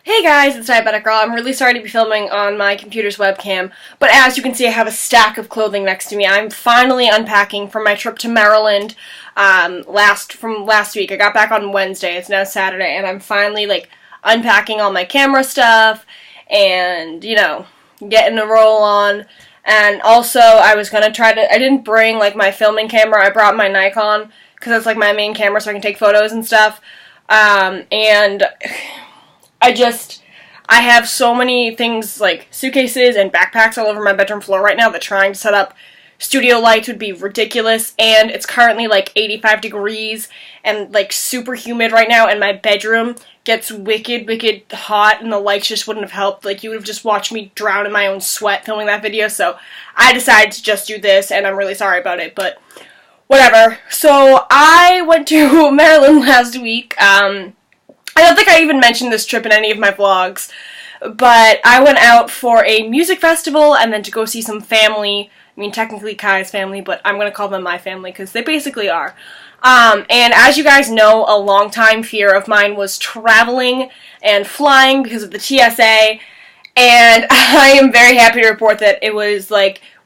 Hey guys, it's Diabetic Girl. I'm really sorry to be filming on my computer's webcam, but as you can see I have a stack of clothing next to me. I'm finally unpacking from my trip to Maryland from last week. I got back on Wednesday, it's now Saturday, and I'm finally unpacking all my camera stuff and, getting a roll on. And also I was going to I didn't bring my filming camera, I brought my Nikon because that's my main camera so I can take photos and stuff. And I have so many things suitcases and backpacks all over my bedroom floor right now that trying to set up studio lights would be ridiculous, and it's currently 85 degrees and super humid right now, and my bedroom gets wicked hot, and the lights just wouldn't have helped. You would have just watched me drown in my own sweat filming that video, so I decided to just do this, and I'm really sorry about it, but whatever. So I went to Maryland last week. I don't think I even mentioned this trip in any of my vlogs, but I went out for a music festival and then to go see some family. I mean, technically Kai's family, but I'm going to call them my family because they basically are. And as you guys know, a long-time fear of mine was traveling and flying because of the TSA, and I am very happy to report that it was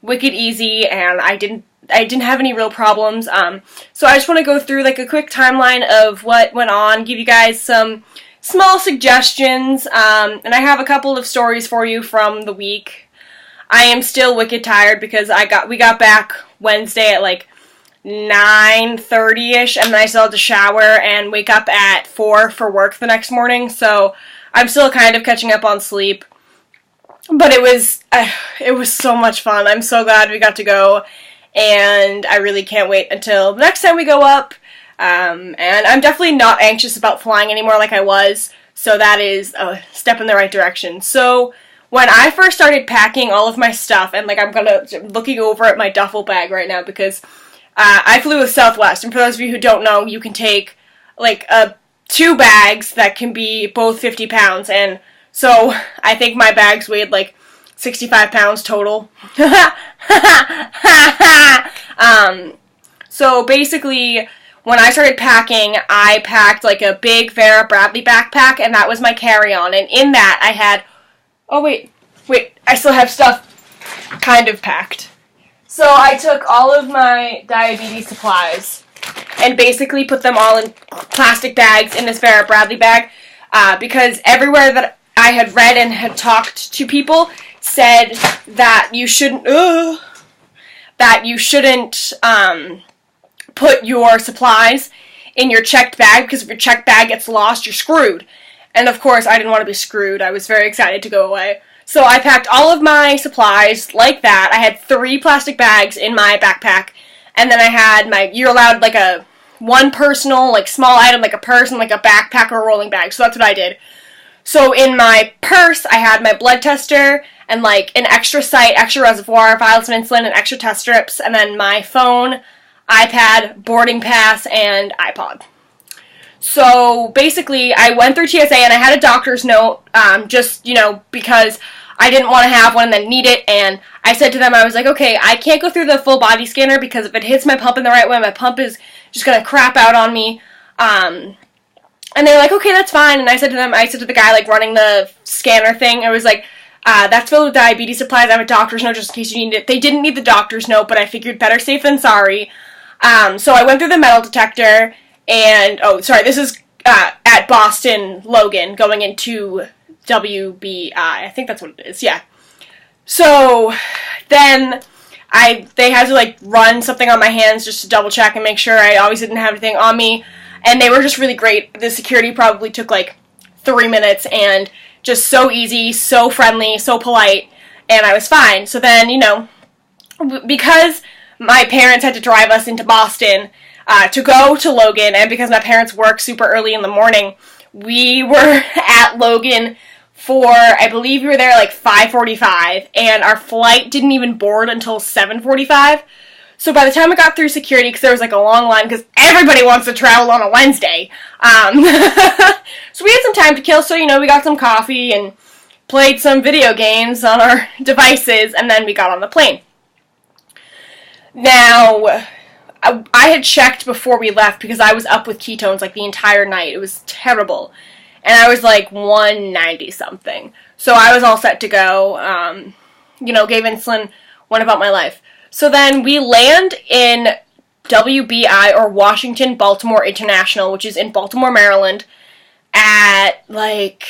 wicked easy and I didn't have any real problems. So I just want to go through a quick timeline of what went on, give you guys some small suggestions, and I have a couple of stories for you from the week. I am still wicked tired because we got back Wednesday at 9:30ish, and then I still had to shower and wake up at 4 for work the next morning, so I'm still kind of catching up on sleep. But it was so much fun. I'm so glad we got to go. And I really can't wait until the next time we go up, and I'm definitely not anxious about flying anymore like I was, so that is a step in the right direction. So when I first started packing all of my stuff, and I'm looking over at my duffel bag right now because I flew with Southwest, and for those of you who don't know, you can take 2 bags that can be both 50 pounds, and so I think my bags weighed 65 pounds total. So basically, when I started packing, I packed a big Vera Bradley backpack, and that was my carry-on. And in that, I had, oh wait, I still have stuff kind of packed. So I took all of my diabetes supplies and basically put them all in plastic bags in this Vera Bradley bag, because everywhere that I had read and had talked to people said that you shouldn't put your supplies in your checked bag, because if your checked bag gets lost, you're screwed. And of course, I didn't want to be screwed. I was very excited to go away. So I packed all of my supplies like that. I had 3 plastic bags in my backpack, and then I had you're allowed one personal, small item, a purse, and a backpack or a rolling bag. So that's what I did. So in my purse, I had my blood tester and an extra site, extra reservoir, vials of insulin, and extra test strips, and then my phone, iPad, boarding pass, and iPod. So basically, I went through TSA and I had a doctor's note, because I didn't want to have one and then need it, and I said to them, I was okay, I can't go through the full body scanner because if it hits my pump in the right way, my pump is just going to crap out on me. And they were okay, that's fine. And I said to the guy running the scanner thing, I was that's filled with diabetes supplies. I have a doctor's note just in case you need it. They didn't need the doctor's note, but I figured better safe than sorry. So I went through the metal detector, and, this is at Boston Logan, going into WBI. I think that's what it is, yeah. So then they had to run something on my hands just to double check and make sure I always didn't have anything on me. And they were just really great. The security probably took 3 minutes, and just so easy, so friendly, so polite, and I was fine. So then, because my parents had to drive us into Boston to go to Logan, and because my parents work super early in the morning, we were at Logan for, I believe we were there 5:45, and our flight didn't even board until 7:45. So by the time I got through security, because there was a long line, because everybody wants to travel on a Wednesday, so we had some time to kill, so we got some coffee and played some video games on our devices, and then we got on the plane. Now, I had checked before we left because I was up with ketones the entire night. It was terrible. and I was like 190 something. So I was all set to go. Gave insulin, went about my life. So then we land in WBI, or Washington Baltimore International, which is in Baltimore, Maryland, at like,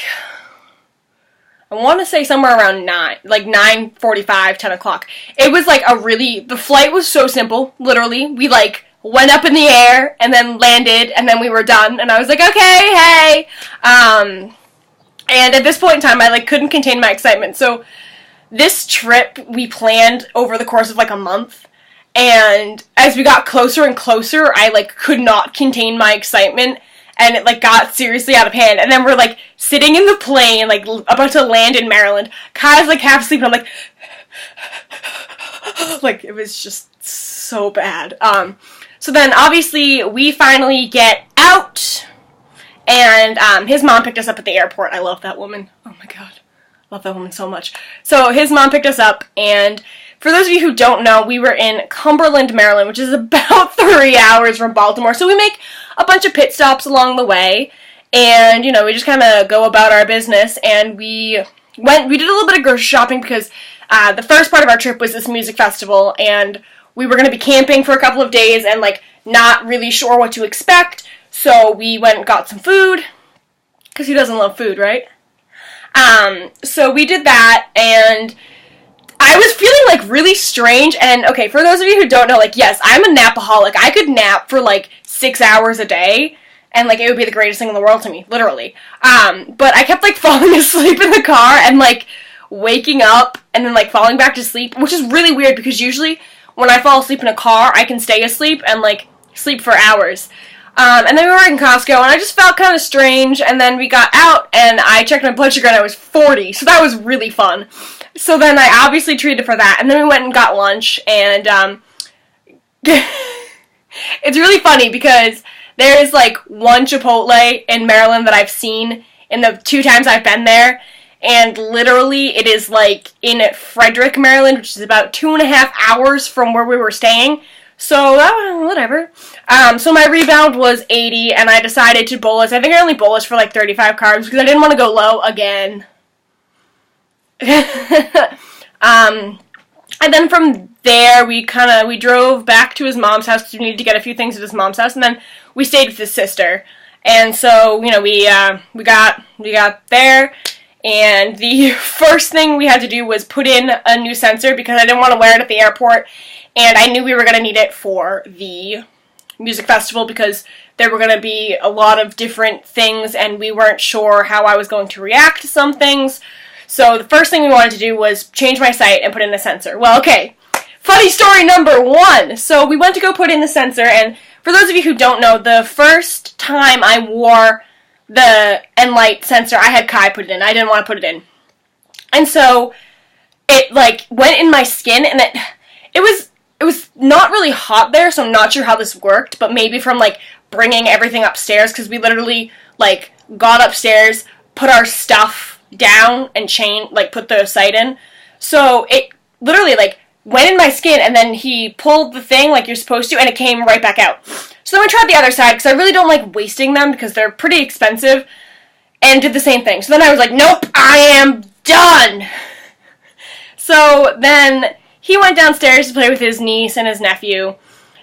I want to say somewhere around 9:45, 10 o'clock. It was like the flight was so simple, literally. We like went up in the air and then landed and then we were done. And I was like, okay, hey. And at this point in time, I like couldn't contain my excitement. So this trip we planned over the course of like a month. And as we got closer and closer, I like could not contain my excitement. And it, like, got seriously out of hand. And then we're, like, sitting in the plane, like, about to land in Maryland. Kai's, like, half asleep, and I'm, like... like, it was just so bad. So then, obviously, we finally get out. And, his mom picked us up at the airport. I love that woman. Oh, my God. Love that woman so much. So, his mom picked us up, and... For those of you who don't know, we were in Cumberland, Maryland, which is about 3 hours from Baltimore. So we make a bunch of pit stops along the way, and, we just kind of go about our business, and we did a little bit of grocery shopping because the first part of our trip was this music festival, and we were going to be camping for a couple of days and, like, not really sure what to expect, so we went and got some food, because who doesn't love food, right? So we did that, and... I was feeling, like, really strange, and, okay, for those of you who don't know, like, yes, I'm a napaholic. I could nap for, like, 6 hours a day, and, like, it would be the greatest thing in the world to me, literally. But I kept, like, falling asleep in the car, and, like, waking up, and then, like, falling back to sleep, which is really weird, because usually, when I fall asleep in a car, I can stay asleep, and, like, sleep for hours. And then we were in Costco, and I just felt kind of strange, and then we got out, and I checked my blood sugar, and I was 40, so that was really fun. So then I obviously treated for that, and then we went and got lunch, and, it's really funny, because there is, like, one Chipotle in Maryland that I've seen in the 2 times I've been there, and literally it is, like, in Frederick, Maryland, which is about 2.5 hours from where we were staying. So, whatever. So my rebound was 80, and I decided to bolus. I think I only bolused for, like, 35 carbs, because I didn't want to go low again. And then from there, we drove back to his mom's house, because we needed to get a few things at his mom's house, and then we stayed with his sister. And so, we got there, and the first thing we had to do was put in a new sensor, because I didn't want to wear it at the airport, and I knew we were going to need it for the music festival, because there were going to be a lot of different things, and we weren't sure how I was going to react to some things. So the first thing we wanted to do was change my site and put in a sensor. Well, okay, funny story number 1. So we went to go put in the sensor, and for those of you who don't know, the first time I wore the Enlight sensor, I had Kai put it in. I didn't want to put it in. And so it, like, went in my skin, and it was not really hot there, so I'm not sure how this worked, but maybe from, like, bringing everything upstairs, because we literally, like, got upstairs, put our stuff down, and put the site in. So it literally, like, went in my skin, and then he pulled the thing like you're supposed to, and it came right back out. So then we tried the other side, because I really don't like wasting them, because they're pretty expensive, and did the same thing. So then I was like, nope, I am done! So then he went downstairs to play with his niece and his nephew,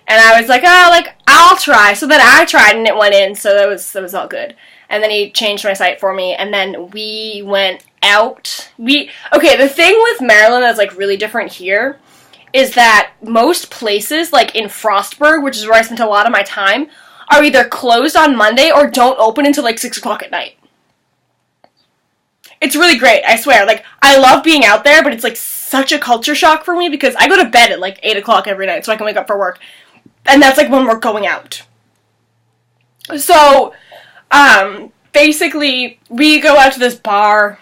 and I was like, oh, like, I'll try. So then I tried, and it went in, so that was all good. And then he changed my site for me, and then we went out. Okay, the thing with Maryland that's, like, really different here is that most places, like in Frostburg, which is where I spent a lot of my time, are either closed on Monday or don't open until, like, 6 o'clock at night. It's really great, I swear. Like, I love being out there, but it's, like, such a culture shock for me, because I go to bed at, like, 8 o'clock every night so I can wake up for work. And that's, like, when we're going out. So, basically, we go out to this bar,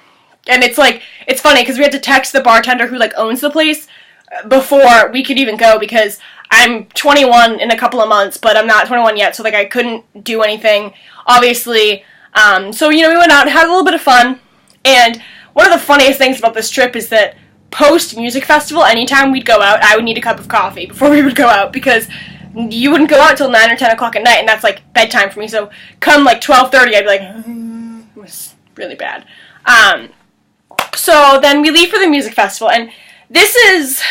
and it's, like, it's funny, because we had to text the bartender who, like, owns the place before we could even go, because I'm 21 in a couple of months, but I'm not 21 yet, so, like, I couldn't do anything, obviously. So, we went out and had a little bit of fun, and one of the funniest things about this trip is that post-music festival, anytime we'd go out, I would need a cup of coffee before we would go out, because you wouldn't go out until 9 or 10 o'clock at night, and that's, like, bedtime for me, so come, like, 12:30, I'd be like, really bad. So then we leave for the music festival, and this is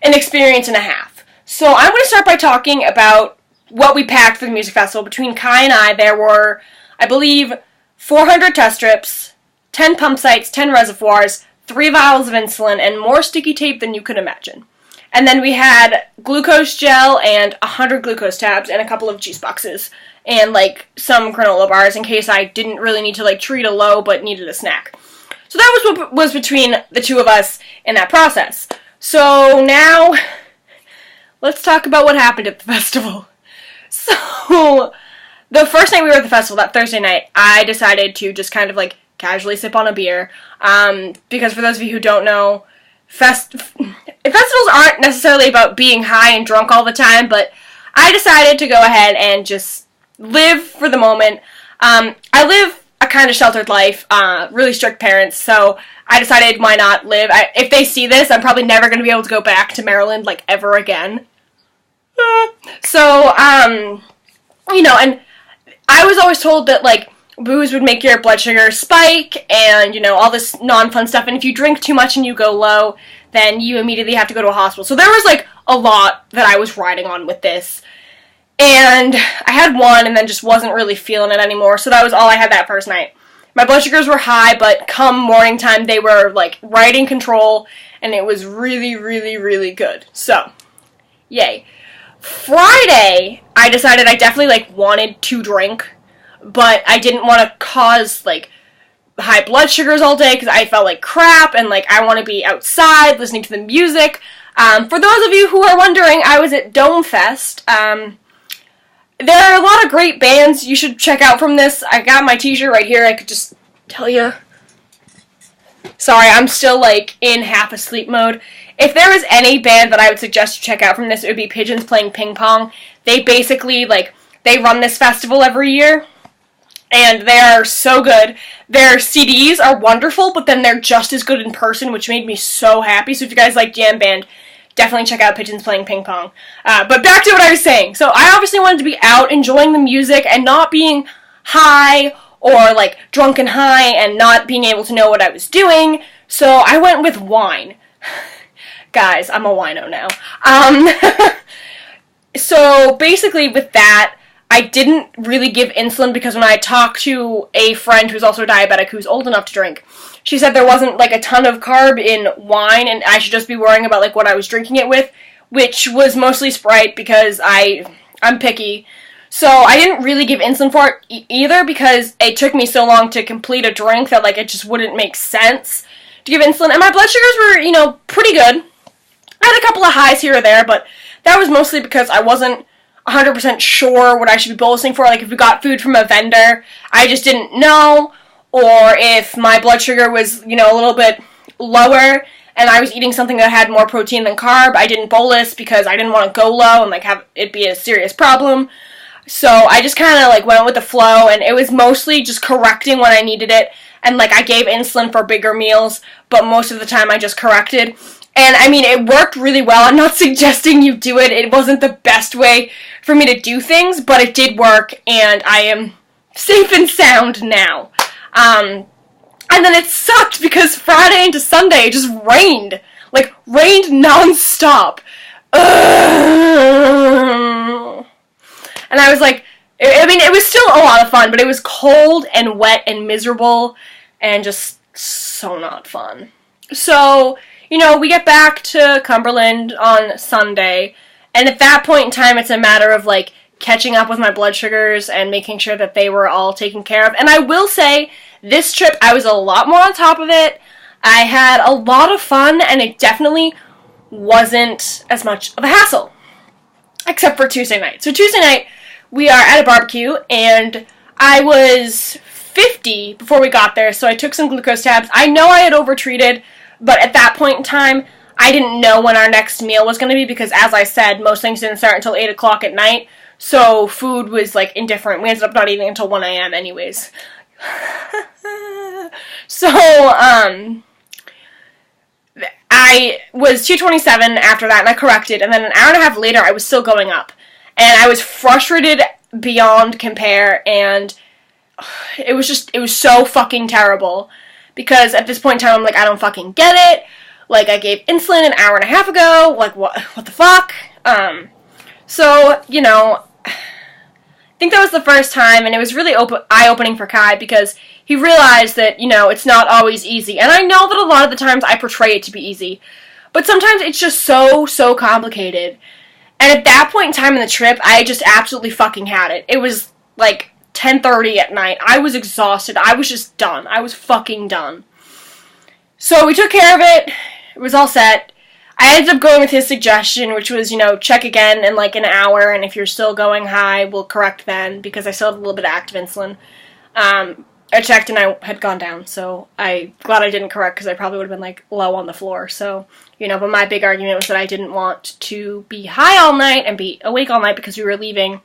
an experience and a half. So I'm going to start by talking about what we packed for the music festival. Between Kai and I, there were, I believe, 400 test strips, 10 pump sites, 10 reservoirs, 3 vials of insulin, and more sticky tape than you could imagine. And then we had glucose gel and 100 glucose tabs and a couple of juice boxes and, like, some granola bars in case I didn't really need to, like, treat a low but needed a snack. So that was what was between the two of us in that process. So now, let's talk about what happened at the festival. So, the first night we were at the festival, that Thursday night, I decided to just kind of, like, casually sip on a beer. Because for those of you who don't know, festivals aren't necessarily about being high and drunk all the time, but I decided to go ahead and just live for the moment. I live a kind of sheltered life, really strict parents, so I decided why not live. If they see this, I'm probably never going to be able to go back to Maryland, like, ever again. So, you know, and I was always told that, like, booze would make your blood sugar spike, and, you know, all this non-fun stuff, and if you drink too much and you go low, then you immediately have to go to a hospital. So there was, like, a lot that I was riding on with this. And I had one and then just wasn't really feeling it anymore, so that was all I had that first night. My blood sugars were high, but come morning time, they were, like, right in control, and it was really, really, really good. So, yay. Friday, I decided I definitely, like, wanted to drink, but I didn't want to cause, like, high blood sugars all day, because I felt like crap, and, like, I want to be outside, listening to the music. For those of you who are wondering, I was at Dome Fest. There are a lot of great bands you should check out from this. I got my t-shirt right here. I could just tell you. Sorry, I'm still, like, in half asleep mode. If there was any band that I would suggest you check out from this, it would be Pigeons Playing Ping Pong. They basically, like, they run this festival every year, and they are so good. Their CDs are wonderful, but then they're just as good in person, which made me so happy. So if you guys like jam band, definitely check out Pigeons Playing Ping Pong. But back to what I was saying. So I obviously wanted to be out enjoying the music and not being high or, like, drunk and high and not being able to know what I was doing. So I went with wine. Guys, I'm a wino now. So basically with that, I didn't really give insulin because when I talked to a friend who's also diabetic who's old enough to drink, she said there wasn't, like, a ton of carb in wine, and I should just be worrying about, like, what I was drinking it with, which was mostly Sprite because I'm picky. So I didn't really give insulin for it either because it took me so long to complete a drink that, like, it just wouldn't make sense to give insulin. And my blood sugars were, you know, pretty good. I had a couple of highs here or there, but that was mostly because I wasn't 100% sure what I should be bolusing for. Like, if we got food from a vendor, I just didn't know. Or if my blood sugar was, you know, a little bit lower and I was eating something that had more protein than carb, I didn't bolus because I didn't want to go low and, like, have it be a serious problem. So I just kind of, like, went with the flow, and it was mostly just correcting when I needed it. And, like, I gave insulin for bigger meals, but most of the time I just corrected. And, I mean, it worked really well. I'm not suggesting you do it. It wasn't the best way for me to do things, but it did work, and I am safe and sound now. And then it sucked because Friday into Sunday it just rained. Like, rained non-stop. And I was like, I mean, it was still a lot of fun, but it was cold and wet and miserable and just so not fun. So, you know, we get back to Cumberland on Sunday, and at that point in time, it's a matter of, like, catching up with my blood sugars and making sure that they were all taken care of. And I will say, this trip, I was a lot more on top of it. I had a lot of fun, and it definitely wasn't as much of a hassle. Except for Tuesday night. So Tuesday night, we are at a barbecue, and I was 50 before we got there, so I took some glucose tabs. I know I had overtreated, but at that point in time, I didn't know when our next meal was going to be, because as I said, most things didn't start until 8 o'clock at night, so food was, like, indifferent. We ended up not eating until 1 a.m. anyways. So, I was 227 after that, and I corrected, and then an hour and a half later, I was still going up. And I was frustrated beyond compare, and it was so fucking terrible. Because at this point in time, I'm like, I don't fucking get it. Like, I gave insulin an hour and a half ago. Like, what the fuck? So, you know, I think that was the first time, and it was really eye-opening for Kai, because he realized that, you know, it's not always easy. And I know that a lot of the times I portray it to be easy. But sometimes it's just so complicated. And at that point in time in the trip, I just absolutely fucking had it. It was, like, 10:30 at night. I was exhausted. I was just done. I was fucking done. So we took care of it. It was all set. I ended up going with his suggestion, which was, you know, check again in like an hour, and if you're still going high, we'll correct then, because I still had a little bit of active insulin. I checked and I had gone down, so I'm glad I didn't correct, because I probably would have been like low on the floor. So, you know, but my big argument was that I didn't want to be high all night and be awake all night, because we were leaving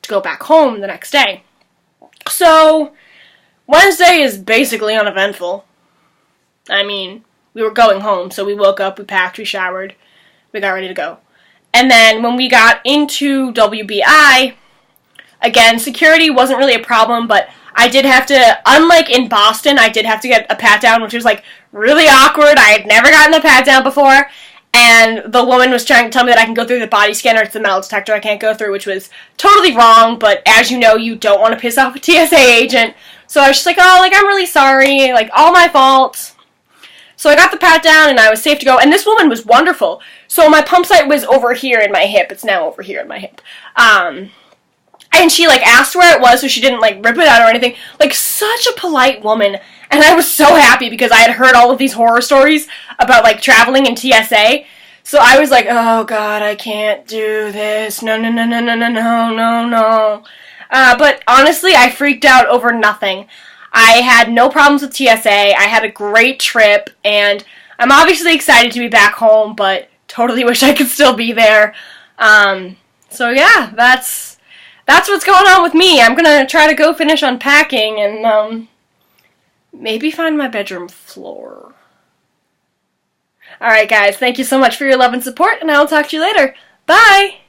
to go back home the next day. So, Wednesday is basically uneventful. I mean, we were going home, so we woke up, we packed, we showered, we got ready to go. And then when we got into WBI, again, security wasn't really a problem, but I did have to, unlike in Boston, I did have to get a pat-down, which was, like, really awkward. I had never gotten a pat-down before, and the woman was trying to tell me that I can go through the body scanner. It's the metal detector I can't go through, which was totally wrong, but as you know, you don't want to piss off a TSA agent. So I was just like, oh, like, I'm really sorry, like, all my fault. So I got the pat down, and I was safe to go, and this woman was wonderful. So my pump site was over here in my hip. It's now over here in my hip. And she, like, asked where it was, so she didn't, like, rip it out or anything. Like, such a polite woman. And I was so happy, because I had heard all of these horror stories about, like, traveling in TSA. So I was like, oh, God, I can't do this. No. But honestly, I freaked out over nothing. I had no problems with TSA. I had a great trip, and I'm obviously excited to be back home, but totally wish I could still be there. So yeah, that's what's going on with me. I'm gonna try to go finish unpacking and maybe find my bedroom floor. Alright guys, thank you so much for your love and support, and I'll talk to you later. Bye!